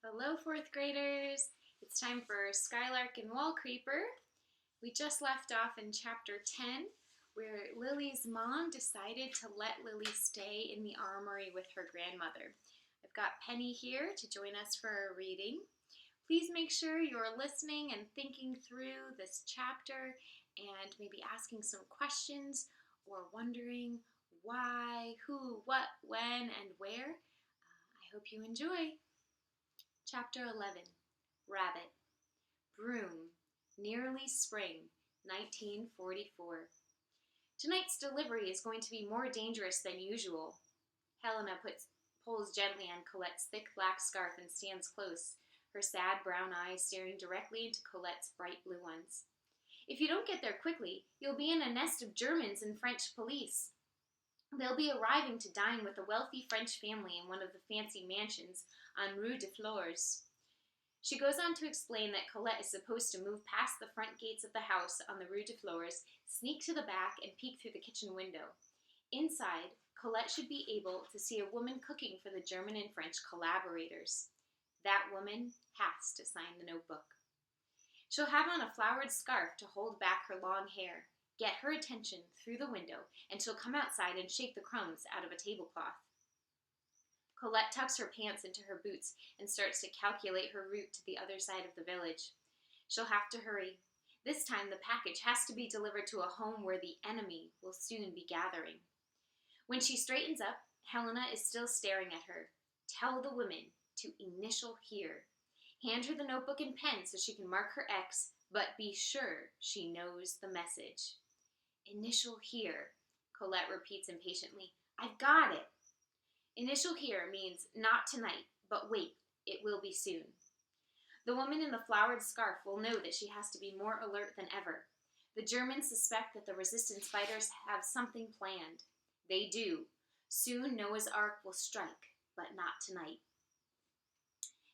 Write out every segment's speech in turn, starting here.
Hello, fourth graders. It's time for Skylark and Wallcreeper. We just left off in chapter 10, where Lily's mom decided to let Lily stay in the armory with her grandmother. I've got Penny here to join us for our reading. Please make sure you're listening and thinking through this chapter and maybe asking some questions or wondering why, who, what, when, and where. I hope you enjoy. Chapter 11, Rabbit. Broom, nearly spring, 1944. Tonight's delivery is going to be more dangerous than usual. Helena pulls gently on Colette's thick black scarf and stands close, her sad brown eyes staring directly into Colette's bright blue ones. If you don't get there quickly, you'll be in a nest of Germans and French police. They'll be arriving to dine with a wealthy French family in one of the fancy mansions on Rue de Fleurs. She goes on to explain that Colette is supposed to move past the front gates of the house on the Rue de Fleurs, sneak to the back, and peek through the kitchen window. Inside, Colette should be able to see a woman cooking for the German and French collaborators. That woman has to sign the notebook. She'll have on a flowered scarf to hold back her long hair, get her attention through the window, and she'll come outside and shake the crumbs out of a tablecloth. Colette tucks her pants into her boots and starts to calculate her route to the other side of the village. She'll have to hurry. This time the package has to be delivered to a home where the enemy will soon be gathering. When she straightens up, Helena is still staring at her. Tell the woman to initial here. Hand her the notebook and pen so she can mark her X, but be sure she knows the message. Initial here, Colette repeats impatiently. I've got it. Initial here means not tonight, but wait, it will be soon. The woman in the flowered scarf will know that she has to be more alert than ever. The Germans suspect that the resistance fighters have something planned. They do. Soon Noah's Ark will strike, but not tonight.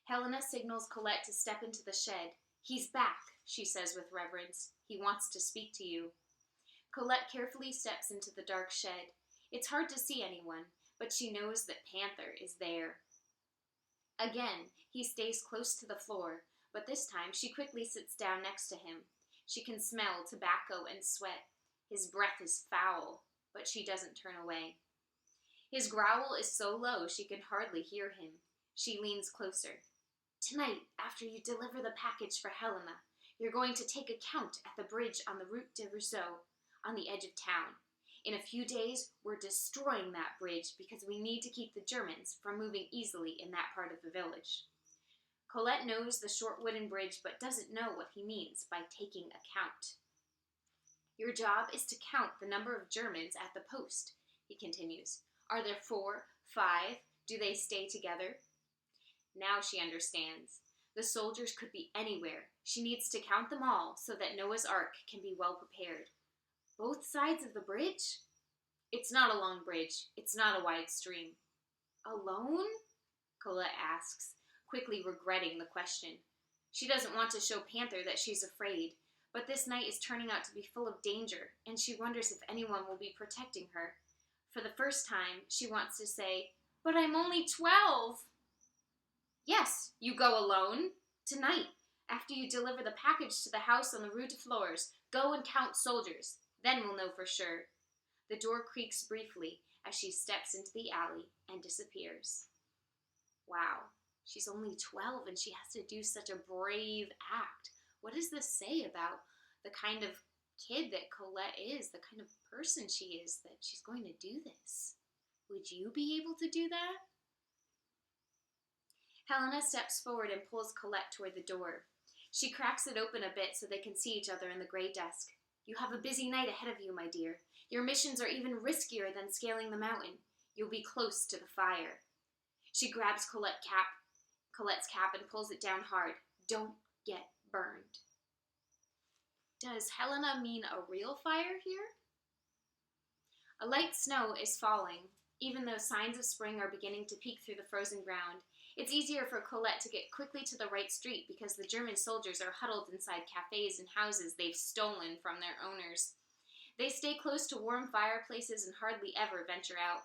Helena signals Colette to step into the shed. He's back, she says with reverence. He wants to speak to you. Colette carefully steps into the dark shed. It's hard to see anyone, but she knows that Panther is there. Again, he stays close to the floor, but this time she quickly sits down next to him. She can smell tobacco and sweat. His breath is foul, but she doesn't turn away. His growl is so low she can hardly hear him. She leans closer. Tonight, after you deliver the package for Helena, you're going to take account at the bridge on the Route de Rousseau, on the edge of town. In a few days, we're destroying that bridge because we need to keep the Germans from moving easily in that part of the village. Colette knows the short wooden bridge but doesn't know what he means by taking account. Your job is to count the number of Germans at the post, he continues. Are there 4, 5? Do they stay together? Now she understands. The soldiers could be anywhere. She needs to count them all so that Noah's Ark can be well prepared. Both sides of the bridge? It's not a long bridge. It's not a wide stream. Alone? Colette asks, quickly regretting the question. She doesn't want to show Panther that she's afraid, but this night is turning out to be full of danger, and she wonders if anyone will be protecting her. For the first time, she wants to say, "But I'm only 12. Yes, you go alone. Tonight, after you deliver the package to the house on the Rue de Fleurs, go and count soldiers. Then we'll know for sure." The door creaks briefly as she steps into the alley and disappears. Wow, she's only 12 and she has to do such a brave act. What does this say about the kind of kid that Colette is, the kind of person she is, that she's going to do this? Would you be able to do that? Helena steps forward and pulls Colette toward the door. She cracks it open a bit so they can see each other in the gray dusk. You have a busy night ahead of you, my dear. Your missions are even riskier than scaling the mountain. You'll be close to the fire. She grabs Colette's cap and pulls it down hard. Don't get burned. Does Helena mean a real fire here? A light snow is falling, even though signs of spring are beginning to peek through the frozen ground. It's easier for Colette to get quickly to the right street because the German soldiers are huddled inside cafes and houses they've stolen from their owners. They stay close to warm fireplaces and hardly ever venture out.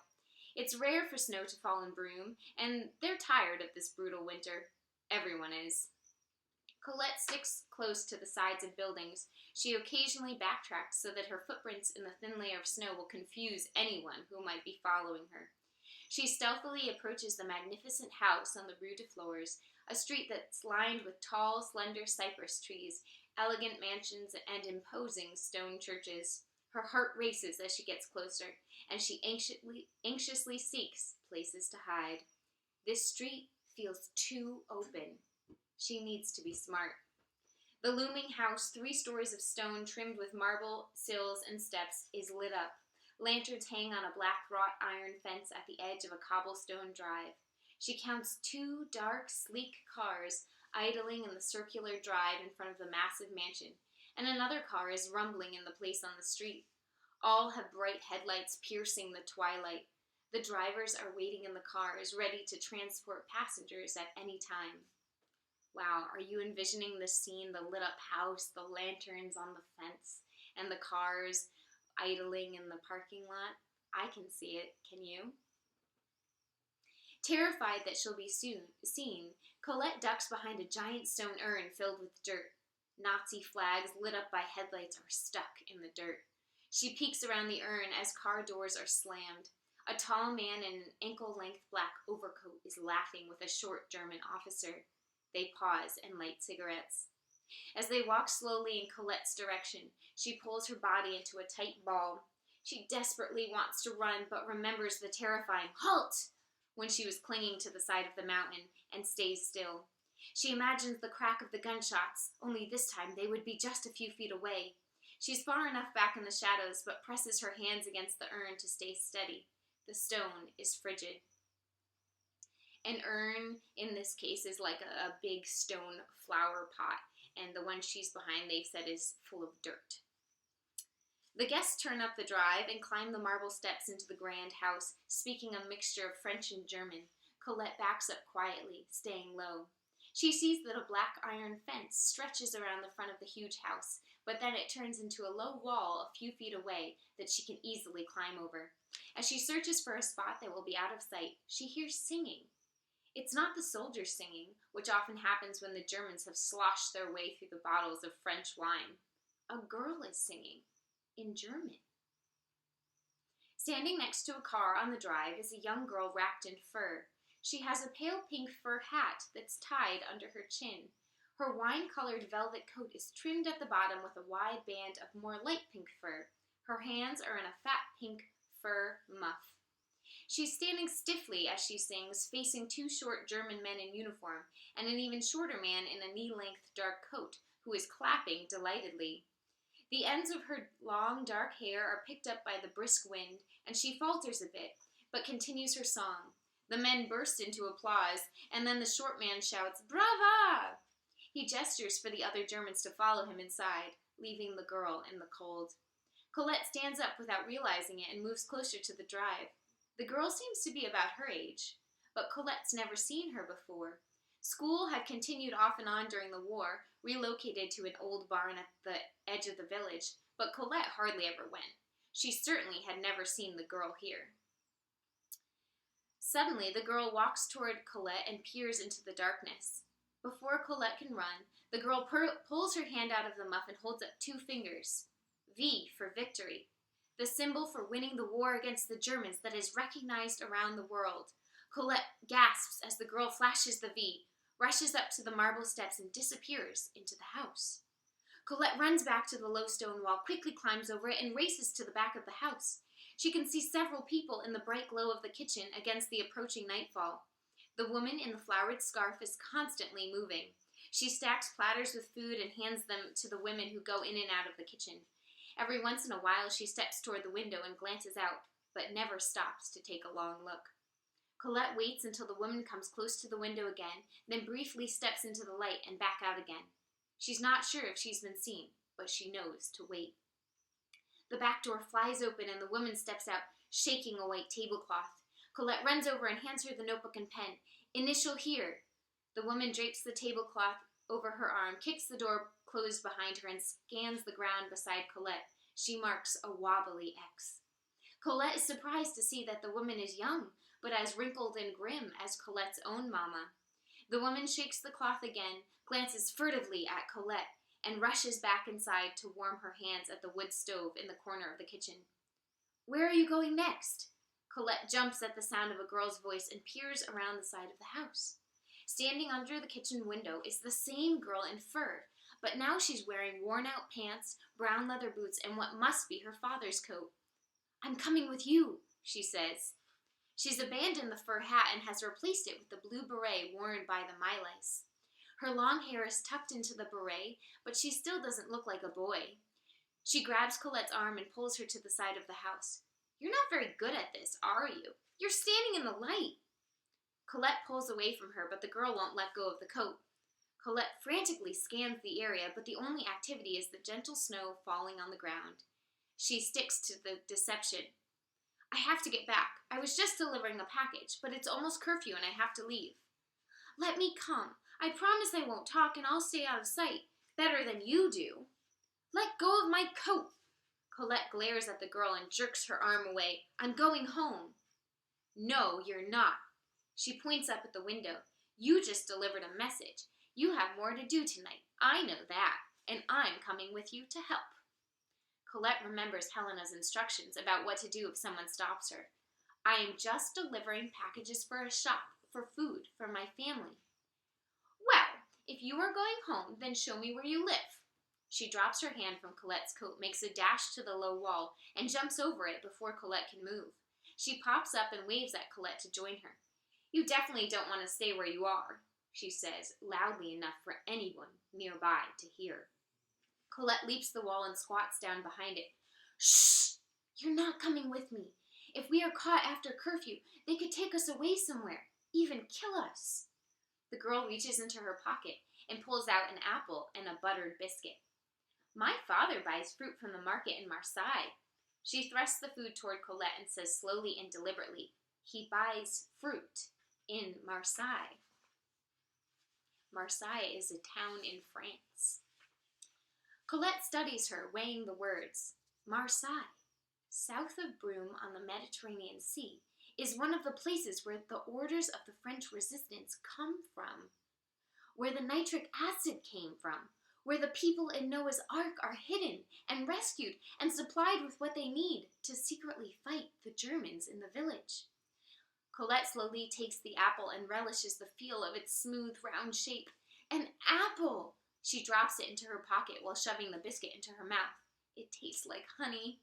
It's rare for snow to fall in Broome, and they're tired of this brutal winter. Everyone is. Colette sticks close to the sides of buildings. She occasionally backtracks so that her footprints in the thin layer of snow will confuse anyone who might be following her. She stealthily approaches the magnificent house on the Rue de Fleurs, a street that's lined with tall, slender cypress trees, elegant mansions, and imposing stone churches. Her heart races as she gets closer, and she anxiously seeks places to hide. This street feels too open. She needs to be smart. The looming house, 3 stories of stone trimmed with marble sills and steps, is lit up. Lanterns hang on a black wrought iron fence at the edge of a cobblestone drive. She counts 2 dark, sleek cars idling in the circular drive in front of the massive mansion, and another car is rumbling in the place on the street. All have bright headlights piercing the twilight. The drivers are waiting in the cars, ready to transport passengers at any time. Wow, are you envisioning the scene, the lit up house, the lanterns on the fence, and the cars idling in the parking lot? I can see it, can you? Terrified that she'll be soon seen, Colette ducks behind a giant stone urn filled with dirt. Nazi flags lit up by headlights are stuck in the dirt. She peeks around the urn as car doors are slammed. A tall man in an ankle-length black overcoat is laughing with a short German officer. They pause and light cigarettes. As they walk slowly in Colette's direction, she pulls her body into a tight ball. She desperately wants to run, but remembers the terrifying "halt!" when she was clinging to the side of the mountain, and stays still. She imagines the crack of the gunshots, only this time they would be just a few feet away. She's far enough back in the shadows, but presses her hands against the urn to stay steady. The stone is frigid. An urn, in this case, is like a big stone flower pot, and the one she's behind, they've said, is full of dirt. The guests turn up the drive and climb the marble steps into the grand house, speaking a mixture of French and German. Colette backs up quietly, staying low. She sees that a black iron fence stretches around the front of the huge house, but then it turns into a low wall a few feet away that she can easily climb over. As she searches for a spot that will be out of sight, she hears singing. It's not the soldiers singing, which often happens when the Germans have sloshed their way through the bottles of French wine. A girl is singing, in German. Standing next to a car on the drive is a young girl wrapped in fur. She has a pale pink fur hat that's tied under her chin. Her wine-colored velvet coat is trimmed at the bottom with a wide band of more light pink fur. Her hands are in a fat pink fur muff. She's standing stiffly as she sings, facing 2 short German men in uniform and an even shorter man in a knee-length dark coat who is clapping delightedly. The ends of her long dark hair are picked up by the brisk wind, and she falters a bit, but continues her song. The men burst into applause, and then the short man shouts, "Brava!" He gestures for the other Germans to follow him inside, leaving the girl in the cold. Colette stands up without realizing it and moves closer to the drive. The girl seems to be about her age, but Colette's never seen her before. School had continued off and on during the war, relocated to an old barn at the edge of the village, but Colette hardly ever went. She certainly had never seen the girl here. Suddenly, the girl walks toward Colette and peers into the darkness. Before Colette can run, the girl pulls her hand out of the muff and holds up 2 fingers. V for victory, the symbol for winning the war against the Germans that is recognized around the world. Colette gasps as the girl flashes the V, rushes up to the marble steps, and disappears into the house. Colette runs back to the low stone wall, quickly climbs over it, and races to the back of the house. She can see several people in the bright glow of the kitchen against the approaching nightfall. The woman in the flowered scarf is constantly moving. She stacks platters with food and hands them to the women who go in and out of the kitchen. Every once in a while, she steps toward the window and glances out, but never stops to take a long look. Colette waits until the woman comes close to the window again, then briefly steps into the light and back out again. She's not sure if she's been seen, but she knows to wait. The back door flies open and the woman steps out, shaking a white tablecloth. Colette runs over and hands her the notebook and pen. "Initial here." The woman drapes the tablecloth over her arm, kicks the door closed behind her, and scans the ground beside Colette. She marks a wobbly X. Colette is surprised to see that the woman is young, but as wrinkled and grim as Colette's own mama. The woman shakes the cloth again, glances furtively at Colette, and rushes back inside to warm her hands at the wood stove in the corner of the kitchen. "Where are you going next?" Colette jumps at the sound of a girl's voice and peers around the side of the house. Standing under the kitchen window is the same girl in fur, but now she's wearing worn-out pants, brown leather boots, and what must be her father's coat. "I'm coming with you," she says. She's abandoned the fur hat and has replaced it with the blue beret worn by the Mileys. Her long hair is tucked into the beret, but she still doesn't look like a boy. She grabs Colette's arm and pulls her to the side of the house. "You're not very good at this, are you? You're standing in the light." Colette pulls away from her, but the girl won't let go of the coat. Colette frantically scans the area, but the only activity is the gentle snow falling on the ground. She sticks to the deception. "I have to get back. I was just delivering a package, but it's almost curfew and I have to leave." "Let me come. I promise I won't talk and I'll stay out of sight. Better than you do." "Let go of my coat." Colette glares at the girl and jerks her arm away. "I'm going home." "No, you're not." She points up at the window. "You just delivered a message. You have more to do tonight. I know that. And I'm coming with you to help." Colette remembers Helena's instructions about what to do if someone stops her. "I am just delivering packages for a shop, for food, for my family." "Well, if you are going home, then show me where you live." She drops her hand from Colette's coat, makes a dash to the low wall, and jumps over it before Colette can move. She pops up and waves at Colette to join her. "You definitely don't want to stay where you are," she says, loudly enough for anyone nearby to hear. Colette leaps the wall and squats down behind it. "Shh! You're not coming with me. If we are caught after curfew, they could take us away somewhere, even kill us." The girl reaches into her pocket and pulls out an apple and a buttered biscuit. "My father buys fruit from the market in Marseille." She thrusts the food toward Colette and says slowly and deliberately, "He buys fruit in Marseille." Marseille is a town in France. Colette studies her, weighing the words. Marseille, south of Brûme on the Mediterranean Sea, is one of the places where the orders of the French resistance come from, where the nitric acid came from, where the people in Noah's Ark are hidden and rescued and supplied with what they need to secretly fight the Germans in the village. Colette slowly takes the apple and relishes the feel of its smooth, round shape. An apple! She drops it into her pocket while shoving the biscuit into her mouth. It tastes like honey.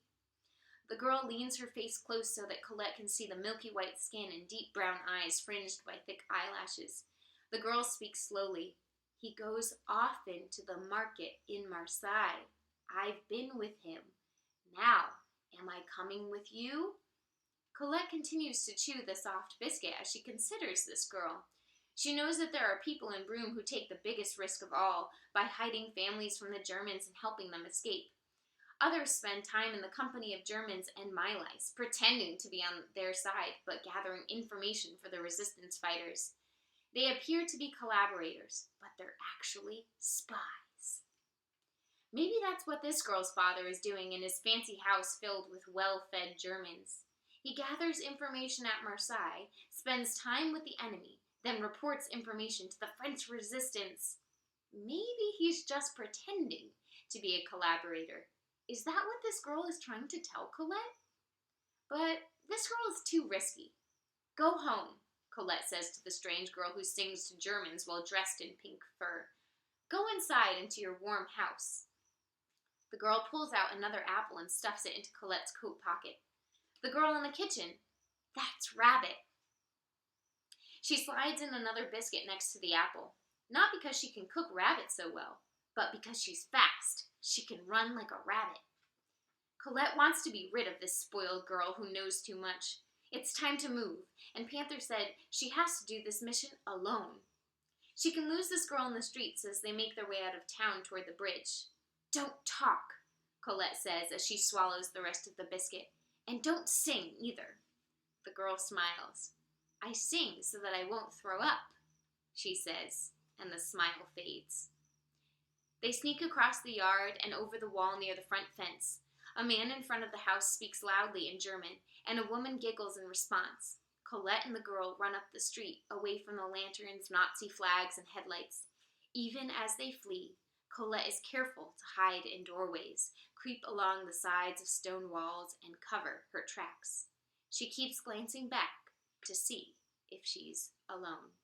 The girl leans her face close so that Colette can see the milky white skin and deep brown eyes fringed by thick eyelashes. The girl speaks slowly. "He goes often to the market in Marseille. I've been with him. Now, am I coming with you?" Colette continues to chew the soft biscuit as she considers this girl. She knows that there are people in Brûme who take the biggest risk of all by hiding families from the Germans and helping them escape. Others spend time in the company of Germans and Mileys, pretending to be on their side but gathering information for the resistance fighters. They appear to be collaborators, but they're actually spies. Maybe that's what this girl's father is doing in his fancy house filled with well-fed Germans. He gathers information at Marseille, spends time with the enemy, then reports information to the French resistance. Maybe he's just pretending to be a collaborator. Is that what this girl is trying to tell Colette? But this girl is too risky. "Go home," Colette says to the strange girl who sings to Germans while dressed in pink fur. "Go inside into your warm house." The girl pulls out another apple and stuffs it into Colette's coat pocket. The girl in the kitchen. "That's Rabbit." She slides in another biscuit next to the apple. Not because she can cook rabbit so well, but because she's fast. She can run like a rabbit. Colette wants to be rid of this spoiled girl who knows too much. It's time to move, and Panther said she has to do this mission alone. She can lose this girl in the streets as they make their way out of town toward the bridge. "Don't talk," Colette says as she swallows the rest of the biscuit. "And don't sing either." The girl smiles. "I sing so that I won't throw up," she says, and the smile fades. They sneak across the yard and over the wall near the front fence. A man in front of the house speaks loudly in German, and a woman giggles in response. Colette and the girl run up the street, away from the lanterns, Nazi flags, and headlights. Even as they flee, Colette is careful to hide in doorways, creep along the sides of stone walls, and cover her tracks. She keeps glancing back to see if she's alone.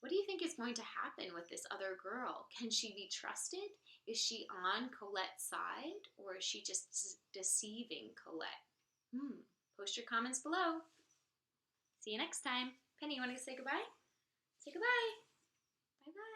What do you think is going to happen with this other girl? Can she be trusted? Is she on Colette's side, or is she just deceiving Colette? Post your comments below. See you next time. Penny, you want to say goodbye? Say goodbye. Bye-bye.